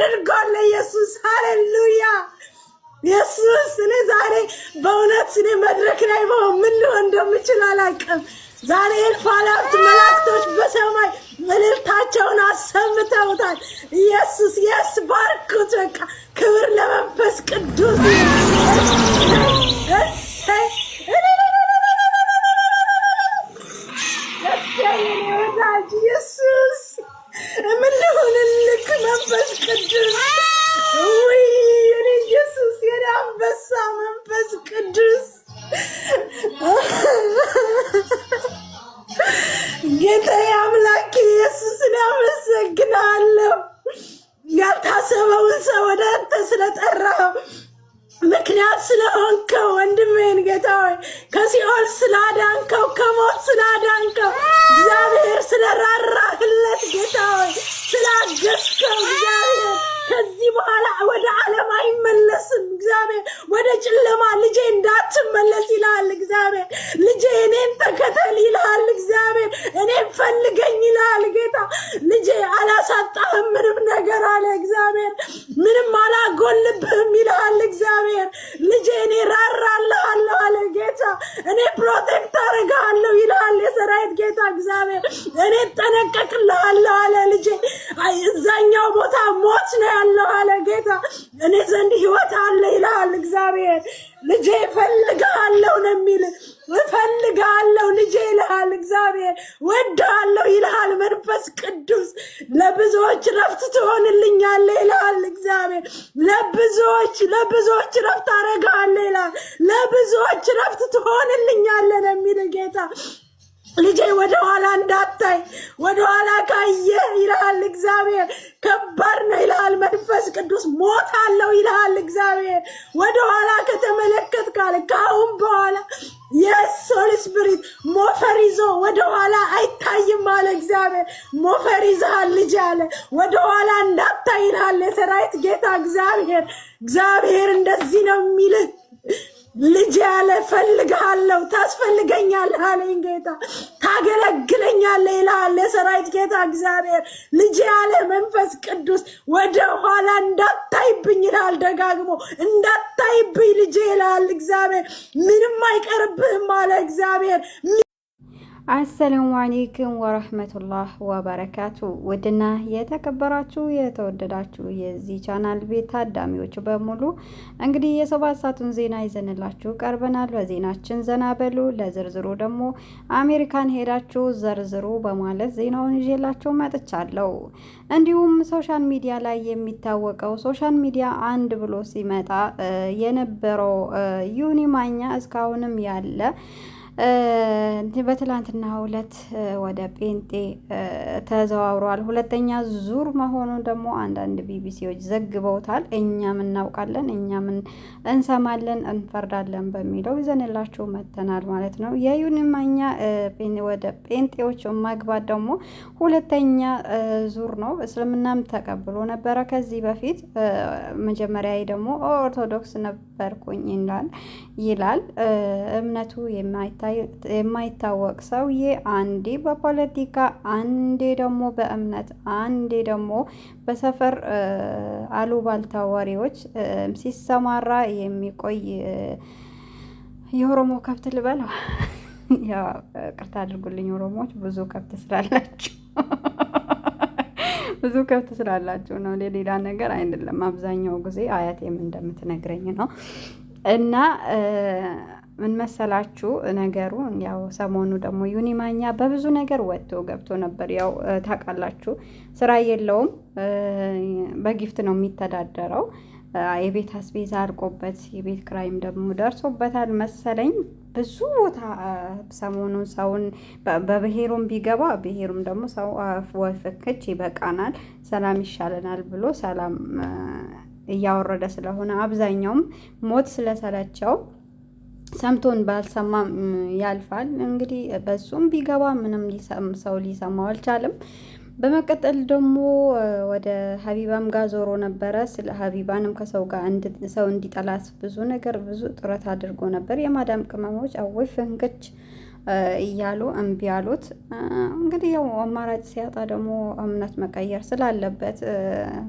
አድርጓል ኢየሱስ። ሃሌሉያ ኢየሱስ። እኔ ዛሬ በእውነት እኔ መድረክ ላይ ምን ሊሆን እንደምችል አላውቅም። ዛሬ እልፍ አላፍት መላእክቶች በሰማይ እልልታቸውን አሰምተውታል። ኢየሱስ የስ ባርኩት። በቃ ክብር ለመንፈስ ቅዱስ። እሰይ ኢየሱስ ምን ልሁንልክ መንፈስ ቅዱስ። ውይ የኔ ኢየሱስ የኔ አንበሳ መንፈስ ቅዱስ ጌታዬ አምላኬ ኢየሱስን አመሰግናለሁ። ያልታሰበውን ሰው ወደ አንተ ስለጠራኸው ምክንያት ስለሆንከው ወንድሜን ጌታ ሆይ ከሲኦል ስላዳንከው ከሞት ስላዳንከው እግዚአብሔር ስለራራህለት ጌታ ሆይ ስላገዝከው እግዚአብሔር ከዚህ በኋላ ወደ ዓለም አይመለስም። እግዚአብሔር ወደ ጨለማ ልጄ እንዳትመለስ ይልሃል። እግዚአብሔር ልጄ እኔን ተከተል ይልሃል። እግዚአብሔር እኔን ፈልገኝ ይልሃል። ጌታ ልጄ አላሳጣህም ምንም ነገር አለ እግዚአብሔር። ምንም አላጎልብህም ይልሃል እግዚአብሔር። ልጄ እኔ ራራልሃለሁ አለ ጌታ። እኔ ፕሮቴክት አደርግሃለሁ ይልሃል የሰራዊት ጌታ እግዚአብሔር። እኔ ጠነቀቅልሃለሁ አለ ልጄ። እዛኛው ቦታ ሞት ነው ያለው አለ ጌታ። እኔ ዘንድ ህይወት አለ ይልሃል እግዚአብሔር። ልጄ እፈልግሃለሁ ነው የሚል። እፈልግሃለሁ ልጄ ይልሃል እግዚአብሔር። ወድሃለሁ ይልሃል መንፈስ ቅዱስ። ለብዙዎች ረፍት ትሆንልኛለህ ይልሃል እግዚአብሔር። ለብዙዎች ረፍት አደርግሃለሁ ይልሃል። ለብዙዎች ረፍት ትሆንልኛለህ ነው የሚል ጌታ። ልጄ ወደ ኋላ እንዳታይ፣ ወደ ኋላ ካየህ ይልሃል እግዚአብሔር ከባድ ነው ይልሃል መንፈስ ቅዱስ። ሞት አለው ይልሃል እግዚአብሔር። ወደ ኋላ ከተመለከት ካለ ከአሁን በኋላ የሶል ስፒሪት ሞፈር ይዞ ወደ ኋላ አይታይም አለ እግዚአብሔር። ሞፈር ይዘሃል ልጅ አለ። ወደ ኋላ እንዳታይ ይልሃል የሰራዊት ጌታ እግዚአብሔር። እግዚአብሔር እንደዚህ ነው የሚልህ ልጅ ያለ ፈልግሃለሁ፣ ታስፈልገኛለህ አለኝ ጌታ። ታገለግለኛለህ ይልሃል የሰራዊት ጌታ እግዚአብሔር። ልጅ ያለ መንፈስ ቅዱስ ወደ ኋላ እንዳታይብኝ ይልሃል ደጋግሞ። እንዳታይብኝ ልጅ ይልሃል እግዚአብሔር። ምንም አይቀርብህም አለ እግዚአብሔር። አሰላሙ አለይኩም ወራህመቱላህ ወበረካቱ። ውድና የተከበራችሁ የተወደዳችሁ የዚህ ቻናል ቤት ታዳሚዎች በሙሉ እንግዲህ የሰባት ሰዓቱን ዜና ይዘንላችሁ ቀርበናል። በዜናችን ዘና በሉ። ለዝርዝሩ ደግሞ አሜሪካን ሄዳችሁ ዘርዝሩ በማለት ዜናውን ይዤላችሁ መጥቻለሁ። እንዲሁም ሶሻል ሚዲያ ላይ የሚታወቀው ሶሻል ሚዲያ አንድ ብሎ ሲመጣ የነበረው ዩኒ ማኛ እስካሁንም ያለ በትላንትና ሁለት ወደ ጴንጤ ተዘዋውሯል። ሁለተኛ ዙር መሆኑን ደግሞ አንዳንድ ቢቢሲዎች ዘግበውታል። እኛም እናውቃለን፣ እኛም እንሰማለን፣ እንፈርዳለን በሚለው ይዘንላችሁ መተናል ማለት ነው። የዩኒ ማኛ ወደ ጴንጤዎች መግባት ደግሞ ሁለተኛ ዙር ነው። እስልምናም ተቀብሎ ነበረ ከዚህ በፊት። መጀመሪያ ደግሞ ኦርቶዶክስ ነበርኩኝ ይላል። እምነቱ የማይታወቅ ሰውዬ አንዴ በፖለቲካ አንዴ ደግሞ በእምነት አንዴ ደግሞ በሰፈር አሉባልታ ወሬዎች ሲሰማራ የሚቆይ የኦሮሞ ከብት ልበለው። ያው ቅርታ አድርጉልኝ ኦሮሞዎች ብዙ ከብት ስላላችሁ ነው፣ ሌላ ነገር አይደለም። አብዛኛው ጊዜ አያቴም እንደምትነግረኝ ነው። እና ምን መሰላችሁ ነገሩ፣ ያው ሰሞኑ ደግሞ ዩኒ ማኛ በብዙ ነገር ወጥቶ ገብቶ ነበር። ያው ታውቃላችሁ ስራ የለውም፣ በጊፍት ነው የሚተዳደረው። የቤት አስቤዛ አልቆበት የቤት ክራይም ደግሞ ደርሶበታል መሰለኝ። ብዙ ቦታ ሰሞኑን ሰውን በብሔሩም ቢገባ ብሔሩም ደግሞ ሰው ወፍክች ይበቃናል፣ ሰላም ይሻለናል ብሎ ሰላም እያወረደ ስለሆነ አብዛኛውም ሞት ስለሰለቸው ሰምቶን ባልሰማም ያልፋል። እንግዲህ በሱም ቢገባ ምንም ሰው ሊሰማው አልቻለም። በመቀጠል ደግሞ ወደ ሀቢባም ጋር ዞሮ ነበረ። ስለ ሀቢባንም ከሰው ጋር ሰው እንዲጠላት ብዙ ጥረት አድርጎ ነበር። የማዳም ቅመሞች አወይ ፍንክች እያሉ እምቢ አሉት። እንግዲህ ያው አማራጭ ሲያጣ ደግሞ እምነት መቀየር ስላለበት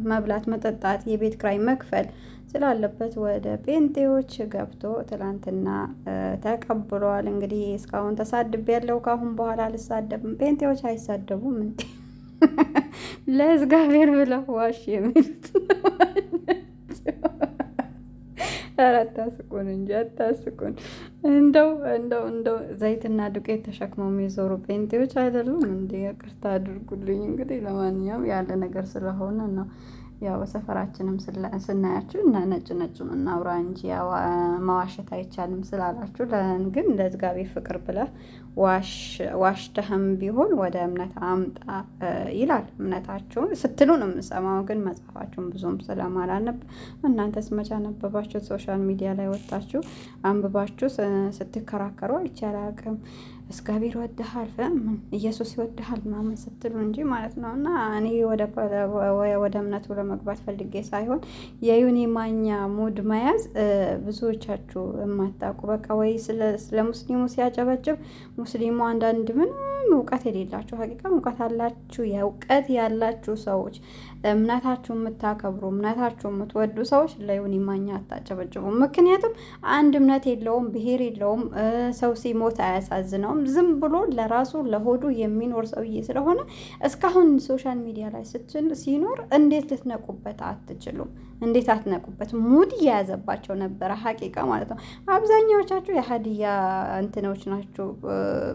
መብላት፣ መጠጣት፣ የቤት ክራይ መክፈል ስላለበት ወደ ጴንጤዎች ገብቶ ትላንትና ተቀብሏል። እንግዲህ እስካሁን ተሳድቤ ያለው ከአሁን በኋላ አልሳደብም። ጴንጤዎች አይሳደቡም እንዴ? ለእግዚአብሔር ብለው ዋሽ የሚሉት ኧረ አታስቁን እንጂ አታስቁን። እንደው ዘይትና ዱቄት ተሸክመው የሚዞሩ ጴንጤዎች አይደሉም እንዴ? ይቅርታ አድርጉልኝ። እንግዲህ ለማንኛውም ያለ ነገር ስለሆነ ነው። ያው ሰፈራችንም ስናያችሁ እና ነጭ እናውራ እንጂ መዋሸት አይቻልም ስላላችሁ፣ ግን ለእግዚአብሔር ፍቅር ብለህ ዋሽተህም ቢሆን ወደ እምነት አምጣ ይላል። እምነታችሁን ስትሉ ነው የምሰማው፣ ግን መጽሐፋችሁን ብዙም ስለማላነብ እናንተስ መቼ አነበባችሁት? ሶሻል ሚዲያ ላይ ወጣችሁ አንብባችሁ ስትከራከሩ አይቻል አቅም እግዚአብሔር ይወድሃል፣ ኢየሱስ ይወድሃል ምናምን ስትሉ እንጂ ማለት ነው። እና እኔ ወደ እምነቱ ለመግባት ፈልጌ ሳይሆን የዩኒ ማኛ ሙድ መያዝ ብዙዎቻችሁ የማታውቁ በቃ ወይ ስለ ሙስሊሙ ሲያጨበጭብ ሙስሊሙ አንዳንድ ምንም እውቀት የሌላችሁ ሀቂቃ እውቀት አላችሁ የእውቀት ያላችሁ ሰዎች እምነታችሁ የምታከብሩ እምነታችሁ የምትወዱ ሰዎች ለዩኒ ማኛ አታጨበጭቡ። ምክንያቱም አንድ እምነት የለውም፣ ብሔር የለውም፣ ሰው ሲሞት አያሳዝነውም። ዝም ብሎ ለራሱ ለሆዱ የሚኖር ሰውዬ ስለሆነ እስካሁን ሶሻል ሚዲያ ላይ ሲኖር እንዴት ልትነቁበት አትችሉም? እንዴት አትነቁበት? ሙድ እየያዘባቸው ነበረ ሀቂቃ ማለት ነው። አብዛኛዎቻችሁ የሀዲያ እንትኖች ናችሁ፣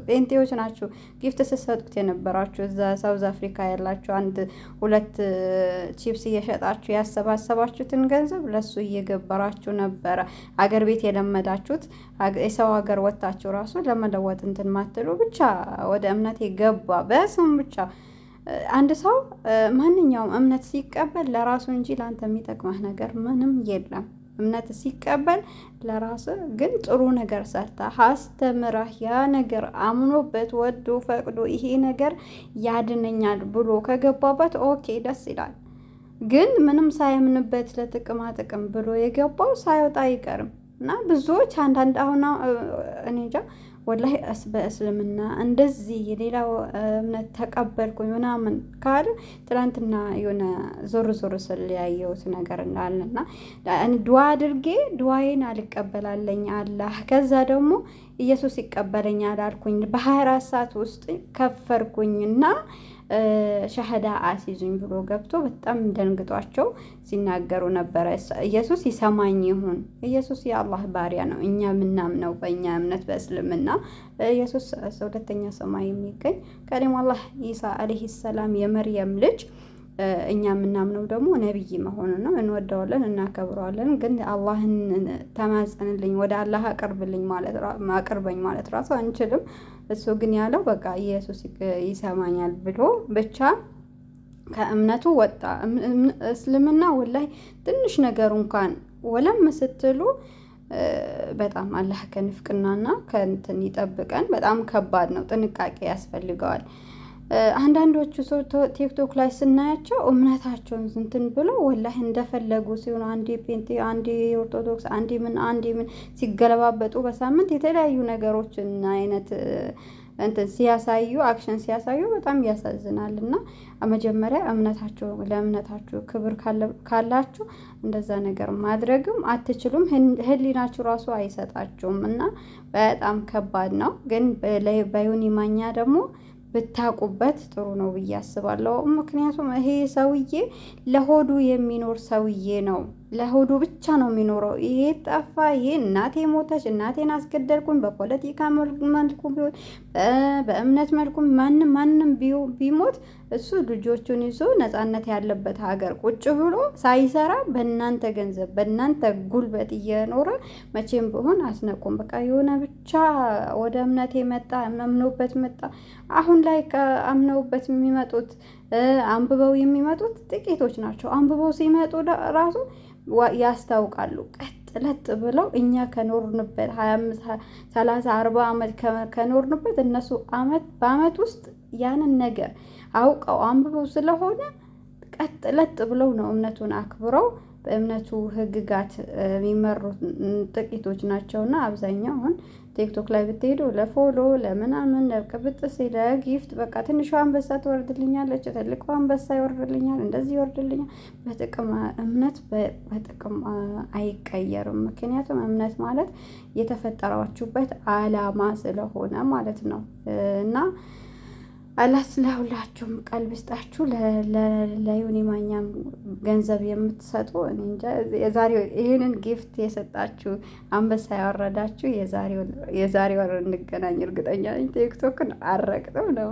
ጴንጤዎች ናችሁ። ጊፍት ስትሰጡት የነበራችሁ እዛ ሳውዝ አፍሪካ ያላችሁ 1-2 ቺፕስ እየሸጣችሁ ያሰባሰባችሁትን ገንዘብ ለሱ እየገበራችሁ ነበረ። አገር ቤት የለመዳችሁት የሰው ሀገር ወጥታችሁ ራሱ ለመለወጥ እንትን ማትሉ ብቻ ወደ እምነት የገባ በስም ብቻ። አንድ ሰው ማንኛውም እምነት ሲቀበል ለራሱ እንጂ ለአንተ የሚጠቅመህ ነገር ምንም የለም። እምነት ሲቀበል ለራስ ግን ጥሩ ነገር ሰርታ አስተምረህ ያ ነገር አምኖበት ወዶ ፈቅዶ ይሄ ነገር ያድነኛል ብሎ ከገባበት ኦኬ ደስ ይላል። ግን ምንም ሳያምንበት ለጥቅማ ጥቅም ብሎ የገባው ሳይወጣ አይቀርም። እና ብዙዎች አንዳንድ አሁን እኔ እንጃ ወላሂ በእስልምና እንደዚህ የሌላው እምነት ተቀበልኩኝ ምናምን ካለ ትናንትና የሆነ ዞር ስል ያየሁት ነገር እንዳለና ዱዓ አድርጌ ዱዓዬን አልቀበላለኝ አላህ ከዛ ደግሞ ኢየሱስ ይቀበለኛል አልኩኝ። በ24 ሰዓት ውስጥ ከፈርኩኝና ሸሃዳ አሲዙኝ ብሎ ገብቶ በጣም ደንግጧቸው ሲናገሩ ነበረ። ኢየሱስ ይሰማኝ ይሁን። ኢየሱስ የአላህ ባሪያ ነው። እኛ ምናምነው በእኛ እምነት በእስልምና ኢየሱስ ሁለተኛ ሰማይ የሚገኝ ከሪም አላህ ኢሳ አለይሂ ሰላም የመርየም ልጅ እኛ የምናምነው ደግሞ ነብይ መሆኑ ነው። እንወደዋለን፣ እናከብረዋለን። ግን አላህን ተማጸንልኝ ወደ አላህ አቅርበኝ ማለት ራሱ አንችልም። እሱ ግን ያለው በቃ ኢየሱስ ይሰማኛል ብሎ ብቻ ከእምነቱ ወጣ። እስልምና ወላሂ ትንሽ ነገር እንኳን ወለም ስትሉ በጣም አላህ ከንፍቅናና ከእንትን ይጠብቀን። በጣም ከባድ ነው፣ ጥንቃቄ ያስፈልገዋል። አንዳንዶቹ ሰው ቲክቶክ ላይ ስናያቸው እምነታቸውን እንትን ብሎ ወላሂ እንደፈለጉ ሲሆኑ አንዴ ፔንቴ፣ አንዴ ኦርቶዶክስ፣ አንዴ ምን ሲገለባበጡ በሳምንት የተለያዩ ነገሮችን አይነት እንትን ሲያሳዩ አክሽን ሲያሳዩ በጣም ያሳዝናል። እና መጀመሪያ ለእምነታችሁ ክብር ካላችሁ እንደዛ ነገር ማድረግም አትችሉም። ህሊናችሁ ራሱ አይሰጣችሁም። እና በጣም ከባድ ነው። ግን በዩኒ ማኛ ደግሞ ብታቁበት ጥሩ ነው ብዬ አስባለሁ። ምክንያቱም ይሄ ሰውዬ ለሆዱ የሚኖር ሰውዬ ነው። ለሆዱ ብቻ ነው የሚኖረው። ይሄ ጠፋ፣ ይሄ እናቴ ሞተች፣ እናቴን አስገደልኩኝ፣ በፖለቲካ መልኩ ቢሆን በእምነት መልኩ ማንም ቢሞት እሱ ልጆቹን ይዞ ነፃነት ያለበት ሀገር ቁጭ ብሎ ሳይሰራ በእናንተ ገንዘብ በእናንተ ጉልበት እየኖረ መቼም ቢሆን አስነቁም። በቃ የሆነ ብቻ ወደ እምነቴ መጣ፣ አምነውበት መጣ። አሁን ላይ ከአምነውበት የሚመጡት አንብበው የሚመጡት ጥቂቶች ናቸው። አንብበው ሲመጡ ራሱ ያስታውቃሉ። ቀጥ ብለው እኛ ከኖርንበት 25 30 40 ዓመት ከኖርንበት እነሱ በአመት ውስጥ ያንን ነገር አውቀው አንብበው ስለሆነ ቀጥ ለጥ ብለው ነው እምነቱን አክብረው በእምነቱ ህግጋት የሚመሩ ጥቂቶች ናቸውና አብዛኛው አሁን ቲክቶክ ላይ ብትሄዱ ለፎሎ ለምናምን ለቅብጥስ ለጊፍት በቃ ትንሿ አንበሳ ትወርድልኛለች፣ ትልቋ አንበሳ ይወርድልኛል፣ እንደዚህ ይወርድልኛል። በጥቅም እምነት በጥቅም አይቀየርም። ምክንያቱም እምነት ማለት የተፈጠራችሁበት አላማ ስለሆነ ማለት ነው እና አላህ ስለሁላችሁም ቀልብ ይስጣችሁ። ለዮኒ ማኛም ገንዘብ የምትሰጡ እኔ እንጃ የዛሬው ይህንን ጊፍት የሰጣችሁ አንበሳ ያወረዳችሁ የዛሬ ወር እንገናኝ እርግጠኛ ነኝ። ቲክቶክን አረቅጥም ነው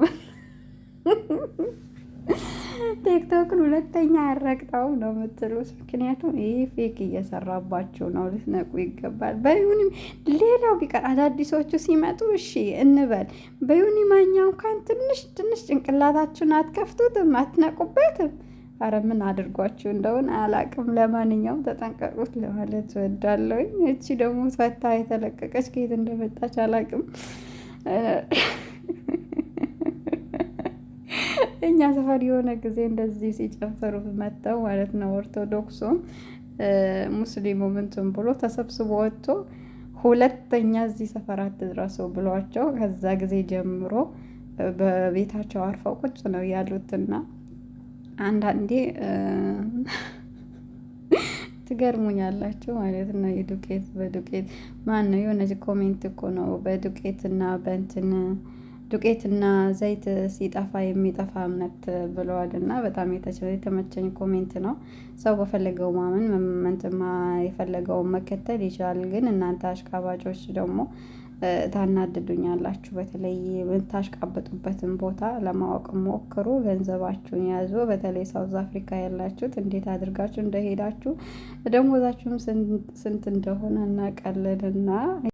ቲክቶክን ሁለተኛ ያረግጠው ነው የምትሉት። ምክንያቱም ይህ ፌክ እየሰራባችሁ ነው፣ ልትነቁ ይገባል። በዮኒ ሌላው ቢቀር አዳዲሶቹ ሲመጡ እሺ እንበል፣ በዮኒ ማኛው እንኳን ትንሽ ጭንቅላታችሁን አትከፍቱትም፣ አትነቁበትም። አረ ምን አድርጓችሁ እንደሆነ አላቅም። ለማንኛውም ተጠንቀቁት ለማለት እወዳለሁኝ። እቺ ደግሞ ፈታ የተለቀቀች ከየት እንደመጣች አላቅም። እኛ ሰፈር የሆነ ጊዜ እንደዚህ ሲጨፈሩ መጥተው ማለት ነው ኦርቶዶክሱም ሙስሊሙም እንትን ብሎ ተሰብስቦ ወጥቶ ሁለተኛ እዚህ ሰፈር አትድረሱ ብሏቸው ከዛ ጊዜ ጀምሮ በቤታቸው አርፈው ቁጭ ነው ያሉትና አንዳንዴ ትገርሙኛላችሁ ማለት ነው። የዱቄት በዱቄት ማን ነው የሆነ ኮሜንት እኮ ነው በዱቄትና በእንትን ዱቄትና ዘይት ሲጠፋ የሚጠፋ እምነት ብለዋል እና በጣም የተመቸኝ ኮሜንት ነው። ሰው በፈለገው ማመን መንትማ የፈለገውን መከተል ይችላል። ግን እናንተ አሽቃባጮች ደግሞ ታናድዱኛላችሁ። በተለይ የምታሽቃበጡበትን ቦታ ለማወቅ ሞክሩ። ገንዘባችሁን ያዙ። በተለይ ሳውዝ አፍሪካ ያላችሁት እንዴት አድርጋችሁ እንደሄዳችሁ ደሞዛችሁም ስንት እንደሆነ እናቀልልና